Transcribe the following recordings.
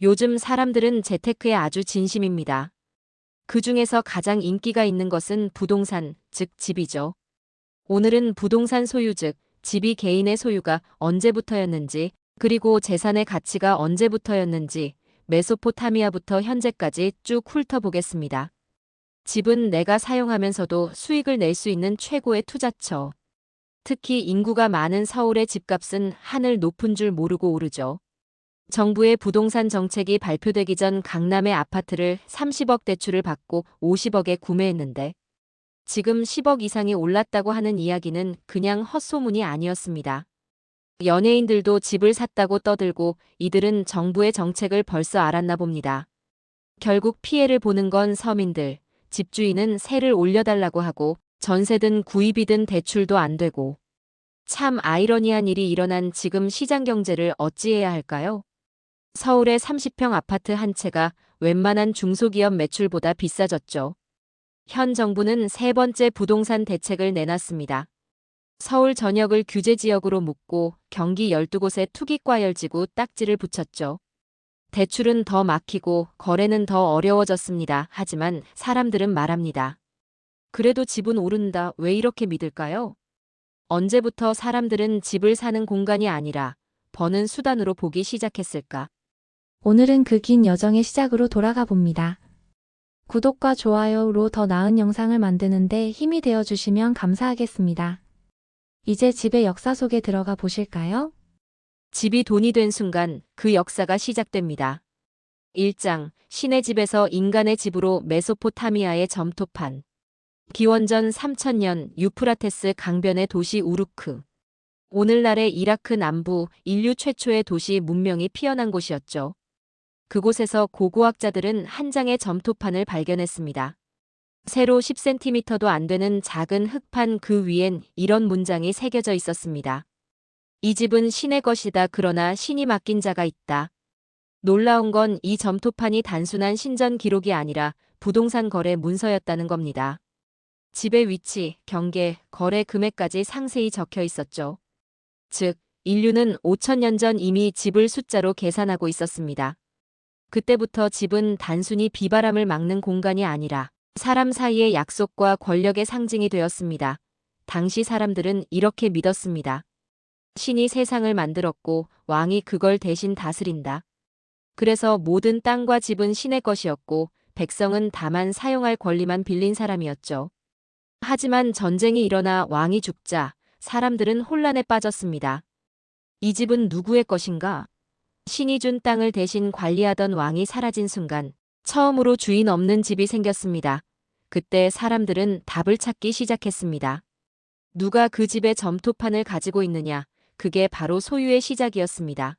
요즘 사람들은 재테크에 아주 진심입니다. 그 중에서 가장 인기가 있는 것은 부동산, 즉 집이죠. 오늘은 부동산 소유 즉 집이 개인의 소유가 언제부터였는지, 그리고 재산의 가치가 언제부터였는지, 메소포타미아부터 현재까지 쭉 훑어보겠습니다. 집은 내가 사용하면서도 수익을 낼 수 있는 최고의 투자처. 특히 인구가 많은 서울의 집값은 하늘 높은 줄 모르고 오르죠. 정부의 부동산 정책이 발표되기 전 강남의 아파트를 30억 대출을 받고 50억에 구매했는데 지금 10억 이상이 올랐다고 하는 이야기는 그냥 헛소문이 아니었습니다. 연예인들도 집을 샀다고 떠들고 이들은 정부의 정책을 벌써 알았나 봅니다. 결국 피해를 보는 건 서민들, 집주인은 세를 올려달라고 하고 전세든 구입이든 대출도 안 되고. 참 아이러니한 일이 일어난 지금 시장 경제를 어찌해야 할까요? 서울의 30평 아파트 한 채가 웬만한 중소기업 매출보다 비싸졌죠. 현 정부는 세 번째 부동산 대책을 내놨습니다. 서울 전역을 규제지역으로 묶고 경기 12곳에 투기과열지구 딱지를 붙였죠. 대출은 더 막히고 거래는 더 어려워졌습니다. 하지만 사람들은 말합니다. 그래도 집은 오른다. 왜 이렇게 믿을까요? 언제부터 사람들은 집을 사는 공간이 아니라 버는 수단으로 보기 시작했을까? 오늘은 그 긴 여정의 시작으로 돌아가 봅니다. 구독과 좋아요로 더 나은 영상을 만드는데 힘이 되어 주시면 감사하겠습니다. 이제 집의 역사 속에 들어가 보실까요? 집이 돈이 된 순간 그 역사가 시작됩니다. 1장, 신의 집에서 인간의 집으로 메소포타미아의 점토판. 기원전 3000년 유프라테스 강변의 도시 우르크. 오늘날의 이라크 남부 인류 최초의 도시 문명이 피어난 곳이었죠. 그곳에서 고고학자들은 한 장의 점토판을 발견했습니다. 세로 10cm도 안 되는 작은 흙판 그 위엔 이런 문장이 새겨져 있었습니다. 이 집은 신의 것이다. 그러나 신이 맡긴 자가 있다. 놀라운 건 이 점토판이 단순한 신전 기록이 아니라 부동산 거래 문서였다는 겁니다. 집의 위치, 경계, 거래 금액까지 상세히 적혀 있었죠. 즉, 인류는 5000년 전 이미 집을 숫자로 계산하고 있었습니다. 그때부터 집은 단순히 비바람을 막는 공간이 아니라 사람 사이의 약속과 권력의 상징이 되었습니다. 당시 사람들은 이렇게 믿었습니다. 신이 세상을 만들었고 왕이 그걸 대신 다스린다. 그래서 모든 땅과 집은 신의 것이었고 백성은 다만 사용할 권리만 빌린 사람이었죠. 하지만 전쟁이 일어나 왕이 죽자 사람들은 혼란에 빠졌습니다. 이 집은 누구의 것인가? 신이 준 땅을 대신 관리하던 왕이 사라진 순간 처음으로 주인 없는 집이 생겼습니다. 그때 사람들은 답을 찾기 시작했습니다. 누가 그 집의 점토판을 가지고 있느냐? 그게 바로 소유의 시작이었습니다.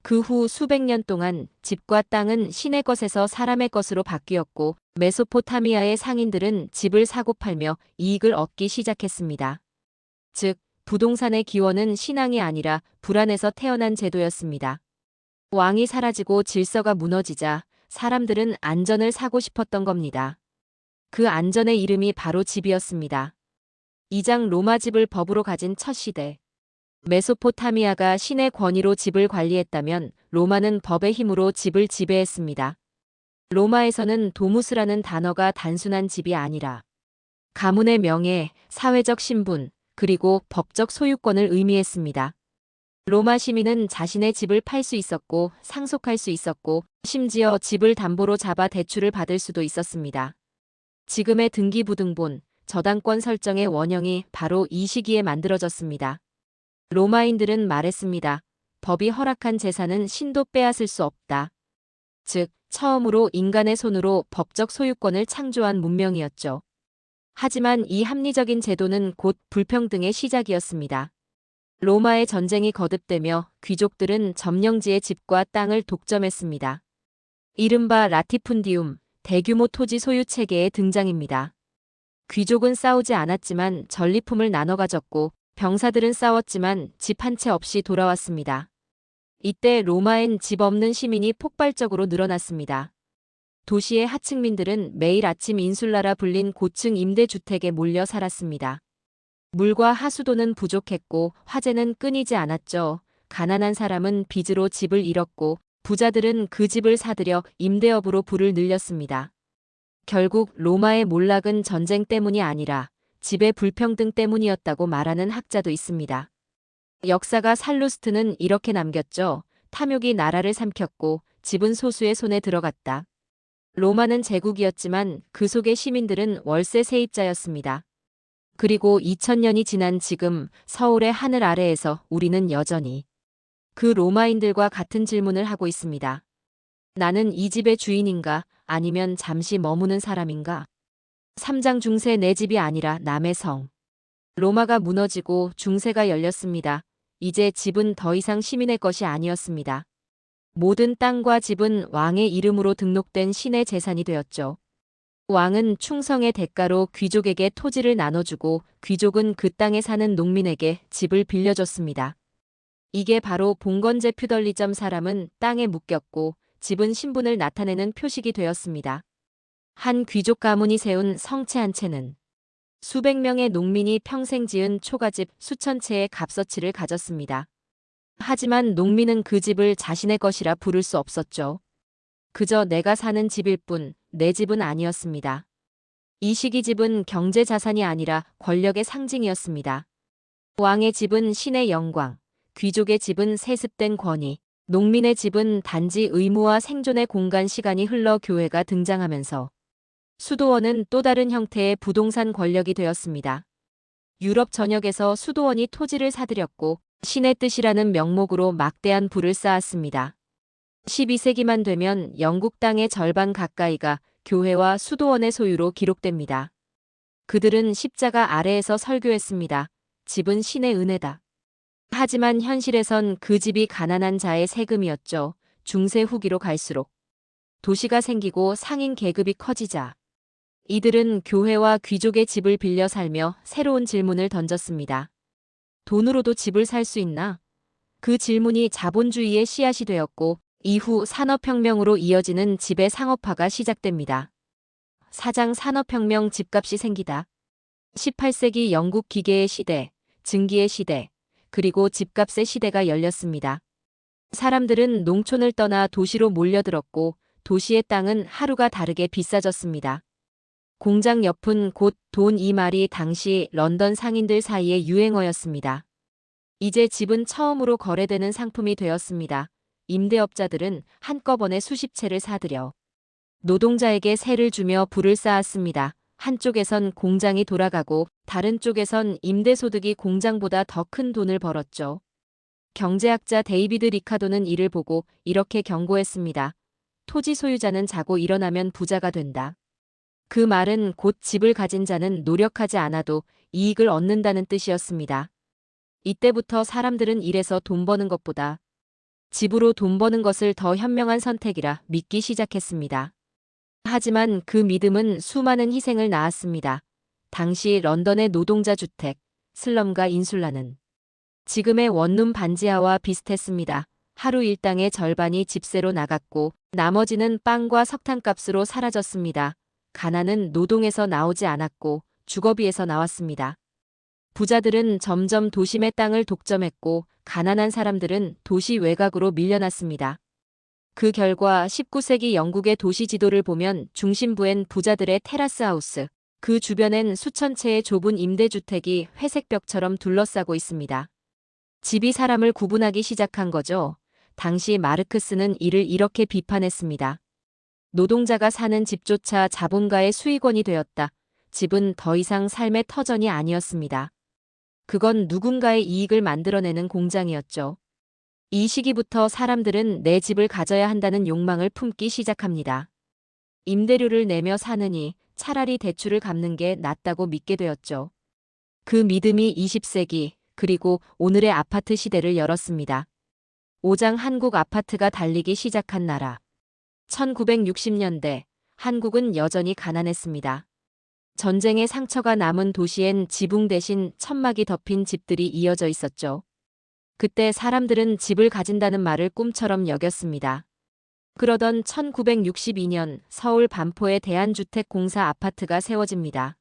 그 후 수백 년 동안 집과 땅은 신의 것에서 사람의 것으로 바뀌었고 메소포타미아의 상인들은 집을 사고 팔며 이익을 얻기 시작했습니다. 즉, 부동산의 기원은 신앙이 아니라 불안에서 태어난 제도였습니다. 왕이 사라지고 질서가 무너지자 사람들은 안전을 사고 싶었던 겁니다. 그 안전의 이름이 바로 집이었습니다. 2장 로마 집을 법으로 가진 첫 시대. 메소포타미아가 신의 권위로 집을 관리했다면 로마는 법의 힘으로 집을 지배했습니다. 로마에서는 도무스라는 단어가 단순한 집이 아니라 가문의 명예, 사회적 신분, 그리고 법적 소유권을 의미했습니다. 로마 시민은 자신의 집을 팔 수 있었고 상속할 수 있었고 심지어 집을 담보로 잡아 대출을 받을 수도 있었습니다. 지금의 등기부등본, 저당권 설정의 원형이 바로 이 시기에 만들어졌습니다. 로마인들은 말했습니다. 법이 허락한 재산은 신도 빼앗을 수 없다. 즉, 처음으로 인간의 손으로 법적 소유권을 창조한 문명이었죠. 하지만 이 합리적인 제도는 곧 불평등의 시작이었습니다. 로마의 전쟁이 거듭되며 귀족들은 점령지의 집과 땅을 독점했습니다. 이른바 라티푼디움, 대규모 토지 소유 체계의 등장입니다. 귀족은 싸우지 않았지만 전리품을 나눠 가졌고 병사들은 싸웠지만 집 한 채 없이 돌아왔습니다. 이때 로마엔 집 없는 시민이 폭발적으로 늘어났습니다. 도시의 하층민들은 매일 아침 인술라라 불린 고층 임대주택에 몰려 살았습니다. 물과 하수도는 부족했고 화재는 끊이지 않았죠. 가난한 사람은 빚으로 집을 잃었고 부자들은 그 집을 사들여 임대업으로 부를 늘렸습니다. 결국 로마의 몰락은 전쟁 때문이 아니라 지배 불평등 때문이었다고 말하는 학자도 있습니다. 역사가 살루스트는 이렇게 남겼죠. 탐욕이 나라를 삼켰고 집은 소수의 손에 들어갔다. 로마는 제국이었지만 그 속의 시민들은 월세 세입자였습니다. 그리고 2000년이 지난 지금 서울의 하늘 아래에서 우리는 여전히 그 로마인들과 같은 질문을 하고 있습니다. 나는 이 집의 주인인가? 아니면 잠시 머무는 사람인가? 3장 중세 내 집이 아니라 남의 성. 로마가 무너지고 중세가 열렸습니다. 이제 집은 더 이상 시민의 것이 아니었습니다. 모든 땅과 집은 왕의 이름으로 등록된 신의 재산이 되었죠. 왕은 충성의 대가로 귀족에게 토지를 나눠주고 귀족은 그 땅에 사는 농민에게 집을 빌려줬습니다. 이게 바로 봉건제 퓨덜리점. 사람은 땅에 묶였고 집은 신분을 나타내는 표식이 되었습니다. 한 귀족 가문이 세운 성체 한 채는 수백 명의 농민이 평생 지은 초가집 수천 채의 값어치를 가졌습니다. 하지만 농민은 그 집을 자신의 것이라 부를 수 없었죠. 그저 내가 사는 집일 뿐 내 집은 아니었습니다. 이 시기 집은 경제 자산이 아니라 권력의 상징이었습니다. 왕의 집은 신의 영광, 귀족의 집은 세습된 권위, 농민의 집은 단지 의무와 생존의 공간. 시간이 흘러 교회가 등장하면서 수도원은 또 다른 형태의 부동산 권력이 되었습니다. 유럽 전역에서 수도원이 토지를 사들였고 신의 뜻이라는 명목으로 막대한 부를 쌓았습니다. 12세기만 되면 영국 땅의 절반 가까이가 교회와 수도원의 소유로 기록됩니다. 그들은 십자가 아래에서 설교했습니다. 집은 신의 은혜다. 하지만 현실에선 그 집이 가난한 자의 세금이었죠. 중세 후기로 갈수록 도시가 생기고 상인 계급이 커지자 이들은 교회와 귀족의 집을 빌려 살며 새로운 질문을 던졌습니다. 돈으로도 집을 살 수 있나? 그 질문이 자본주의의 씨앗이 되었고 이후 산업혁명으로 이어지는 지배 상업화가 시작됩니다. 4장 산업혁명. 집값이 생기다. 18세기 영국 기계의 시대, 증기의 시대, 그리고 집값의 시대가 열렸습니다. 사람들은 농촌을 떠나 도시로 몰려들었고 도시의 땅은 하루가 다르게 비싸졌습니다. 공장 옆은 곧 돈. 이 말이 당시 런던 상인들 사이의 유행어였습니다. 이제 집은 처음으로 거래되는 상품이 되었습니다. 임대업자들은 한꺼번에 수십 채를 사들여 노동자에게 세를 주며 부를 쌓았습니다. 한쪽에선 공장이 돌아가고 다른 쪽에선 임대소득이 공장보다 더 큰 돈을 벌었죠. 경제학자 데이비드 리카도는 이를 보고 이렇게 경고했습니다. 토지 소유자는 자고 일어나면 부자가 된다. 그 말은 곧 집을 가진 자는 노력하지 않아도 이익을 얻는다는 뜻이었습니다. 이때부터 사람들은 일해서 돈 버는 것보다 집으로 돈 버는 것을 더 현명한 선택이라 믿기 시작했습니다. 하지만 그 믿음은 수많은 희생을 낳았습니다. 당시 런던의 노동자 주택, 슬럼과 인슐라는 지금의 원룸 반지하와 비슷했습니다. 하루 일당의 절반이 집세로 나갔고 나머지는 빵과 석탄값으로 사라졌습니다. 가난은 노동에서 나오지 않았고 주거비에서 나왔습니다. 부자들은 점점 도심의 땅을 독점했고 가난한 사람들은 도시 외곽으로 밀려났습니다. 그 결과 19세기 영국의 도시 지도를 보면 중심부엔 부자들의 테라스 하우스, 그 주변엔 수천 채의 좁은 임대주택이 회색벽처럼 둘러싸고 있습니다. 집이 사람을 구분하기 시작한 거죠. 당시 마르크스는 이를 이렇게 비판했습니다. 노동자가 사는 집조차 자본가의 수익원이 되었다. 집은 더 이상 삶의 터전이 아니었습니다. 그건 누군가의 이익을 만들어내는 공장이었죠. 이 시기부터 사람들은 내 집을 가져야 한다는 욕망을 품기 시작합니다. 임대료를 내며 사느니 차라리 대출을 갚는 게 낫다고 믿게 되었죠. 그 믿음이 20세기 그리고 오늘의 아파트 시대를 열었습니다. 5장 한국 아파트가 달리기 시작한 나라. 1960년대 한국은 여전히 가난했습니다. 전쟁의 상처가 남은 도시엔 지붕 대신 천막이 덮인 집들이 이어져 있었죠. 그때 사람들은 집을 가진다는 말을 꿈처럼 여겼습니다. 그러던 1962년 서울 반포에 대한주택공사 아파트가 세워집니다.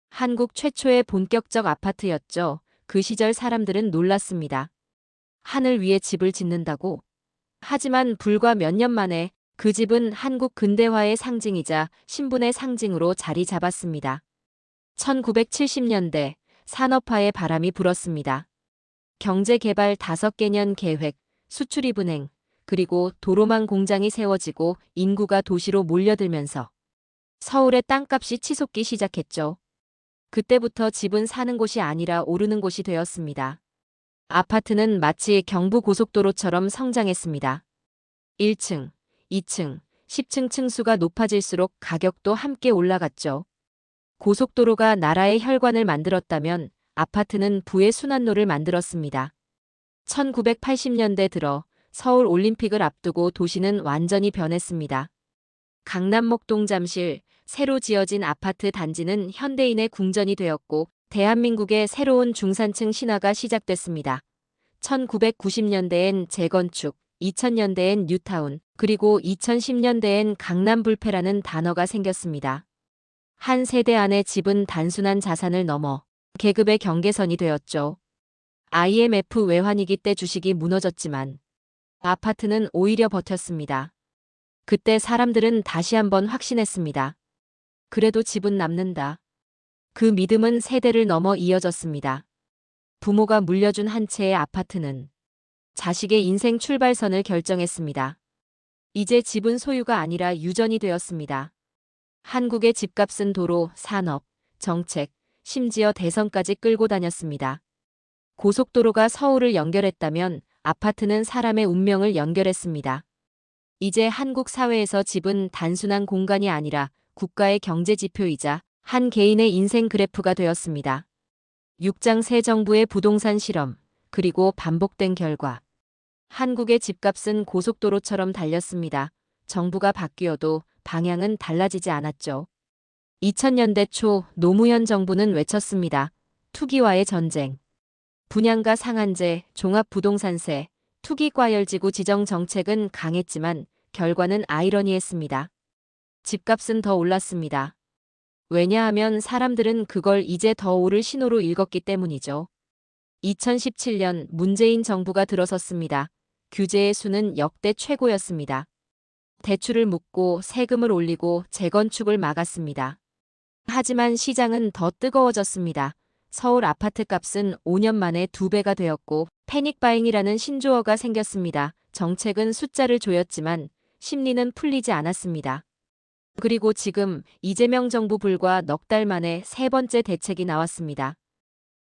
한국 최초의 본격적 아파트였죠. 그 시절 사람들은 놀랐습니다. 하늘 위에 집을 짓는다고? 하지만 불과 몇 년 만에 그 집은 한국 근대화의 상징이자 신분의 상징으로 자리 잡았습니다. 1970년대 산업화의 바람이 불었습니다. 경제개발 5개년 계획, 수출입 은행, 그리고 도로망 공장이 세워지고 인구가 도시로 몰려들면서 서울의 땅값이 치솟기 시작했죠. 그때부터 집은 사는 곳이 아니라 오르는 곳이 되었습니다. 아파트는 마치 경부고속도로처럼 성장했습니다. 1층, 2층, 10층 층수가 높아질수록 가격도 함께 올라갔죠. 고속도로가 나라의 혈관을 만들었다면 아파트는 부의 순환로를 만들었습니다. 1980년대 들어 서울 올림픽을 앞두고 도시는 완전히 변했습니다. 강남목동 잠실, 새로 지어진 아파트 단지는 현대인의 궁전이 되었고 대한민국의 새로운 중산층 신화가 시작됐습니다. 1990년대엔 재건축, 2000년대엔 뉴타운, 그리고 2010년대엔 강남불패라는 단어가 생겼습니다. 한 세대 안의 집은 단순한 자산을 넘어 계급의 경계선이 되었죠. IMF 외환위기 때 주식이 무너졌지만 아파트는 오히려 버텼습니다. 그때 사람들은 다시 한번 확신했습니다. 그래도 집은 남는다. 그 믿음은 세대를 넘어 이어졌습니다. 부모가 물려준 한 채의 아파트는 자식의 인생 출발선을 결정했습니다. 이제 집은 소유가 아니라 유전이 되었습니다. 한국의 집값은 도로, 산업, 정책, 심지어 대선까지 끌고 다녔습니다. 고속도로가 서울을 연결했다면 아파트는 사람의 운명을 연결했습니다. 이제 한국 사회에서 집은 단순한 공간이 아니라 국가의 경제 지표이자 한 개인의 인생 그래프가 되었습니다. 6장 새 정부의 부동산 실험, 그리고 반복된 결과. 한국의 집값은 고속도로처럼 달렸습니다. 정부가 바뀌어도 방향은 달라지지 않았죠. 2000년대 초 노무현 정부는 외쳤습니다. 투기와의 전쟁. 분양가 상한제, 종합부동산세, 투기과열지구 지정 정책은 강했지만 결과는 아이러니했습니다. 집값은 더 올랐습니다. 왜냐하면 사람들은 그걸 이제 더 오를 신호로 읽었기 때문이죠. 2017년 문재인 정부가 들어섰습니다. 규제의 수는 역대 최고였습니다. 대출을 묶고 세금을 올리고 재건축을 막았습니다. 하지만 시장은 더 뜨거워졌습니다. 서울 아파트 값은 5년 만에 2배가 되었고 패닉바잉이라는 신조어가 생겼습니다. 정책은 숫자를 조였지만 심리는 풀리지 않았습니다. 그리고 지금 이재명 정부 불과 넉 달 만에 세 번째 대책이 나왔습니다.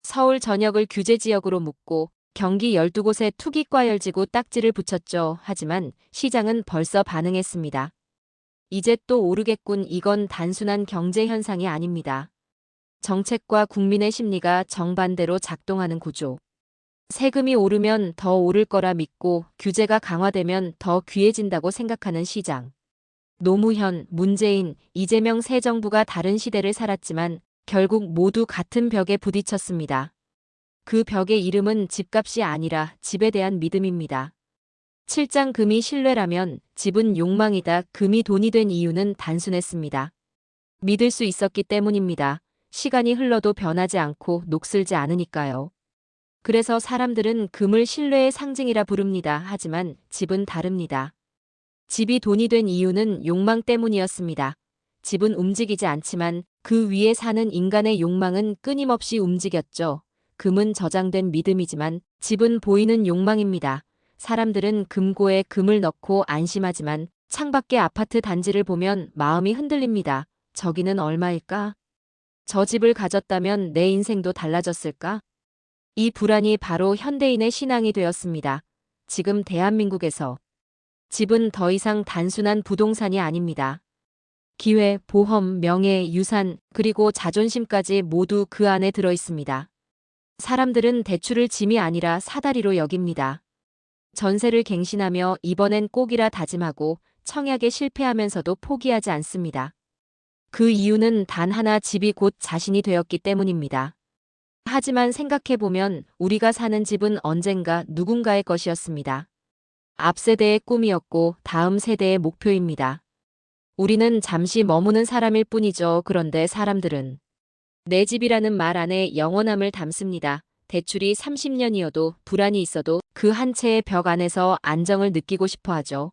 서울 전역을 규제지역으로 묶고 경기 12곳에 투기과열지구 딱지를 붙였죠. 하지만 시장은 벌써 반응했습니다. 이제 또 오르겠군. 이건 단순한 경제 현상이 아닙니다. 정책과 국민의 심리가 정반대로 작동하는 구조. 세금이 오르면 더 오를 거라 믿고 규제가 강화되면 더 귀해진다고 생각하는 시장. 노무현, 문재인, 이재명 새 정부가 다른 시대를 살았지만 결국 모두 같은 벽에 부딪혔습니다. 그 벽의 이름은 집값이 아니라 집에 대한 믿음입니다. 7장 금이 신뢰라면 집은 욕망이다. 금이 돈이 된 이유는 단순했습니다. 믿을 수 있었기 때문입니다. 시간이 흘러도 변하지 않고 녹슬지 않으니까요. 그래서 사람들은 금을 신뢰의 상징이라 부릅니다. 하지만 집은 다릅니다. 집이 돈이 된 이유는 욕망 때문이었습니다. 집은 움직이지 않지만 그 위에 사는 인간의 욕망은 끊임없이 움직였죠. 금은 저장된 믿음이지만 집은 보이는 욕망입니다. 사람들은 금고에 금을 넣고 안심하지만 창밖의 아파트 단지를 보면 마음이 흔들립니다. 저기는 얼마일까? 저 집을 가졌다면 내 인생도 달라졌을까? 이 불안이 바로 현대인의 신앙이 되었습니다. 지금 대한민국에서 집은 더 이상 단순한 부동산이 아닙니다. 기회, 보험, 명예, 유산, 그리고 자존심까지 모두 그 안에 들어 있습니다. 사람들은 대출을 짐이 아니라 사다리로 여깁니다. 전세를 갱신하며 이번엔 꼭이라 다짐하고 청약에 실패하면서도 포기하지 않습니다. 그 이유는 단 하나, 집이 곧 자신이 되었기 때문입니다. 하지만 생각해보면 우리가 사는 집은 언젠가 누군가의 것이었습니다. 앞 세대의 꿈이었고 다음 세대의 목표입니다. 우리는 잠시 머무는 사람일 뿐이죠. 그런데 사람들은 내 집이라는 말 안에 영원함을 담습니다. 대출이 30년이어도 불안이 있어도 그 한 채의 벽 안에서 안정을 느끼고 싶어 하죠.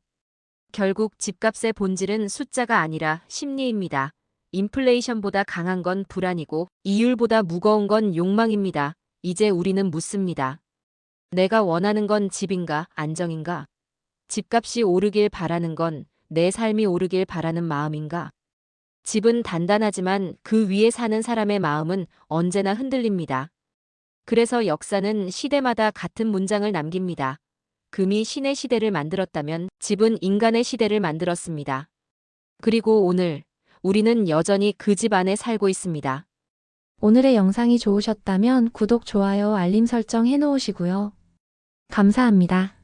결국 집값의 본질은 숫자가 아니라 심리입니다. 인플레이션보다 강한 건 불안이고 이율보다 무거운 건 욕망입니다. 이제 우리는 묻습니다. 내가 원하는 건 집인가, 안정인가? 집값이 오르길 바라는 건 내 삶이 오르길 바라는 마음인가? 집은 단단하지만 그 위에 사는 사람의 마음은 언제나 흔들립니다. 그래서 역사는 시대마다 같은 문장을 남깁니다. 금이 신의 시대를 만들었다면 집은 인간의 시대를 만들었습니다. 그리고 오늘 우리는 여전히 그 집 안에 살고 있습니다. 오늘의 영상이 좋으셨다면 구독, 좋아요, 알림 설정 해놓으시고요. 감사합니다.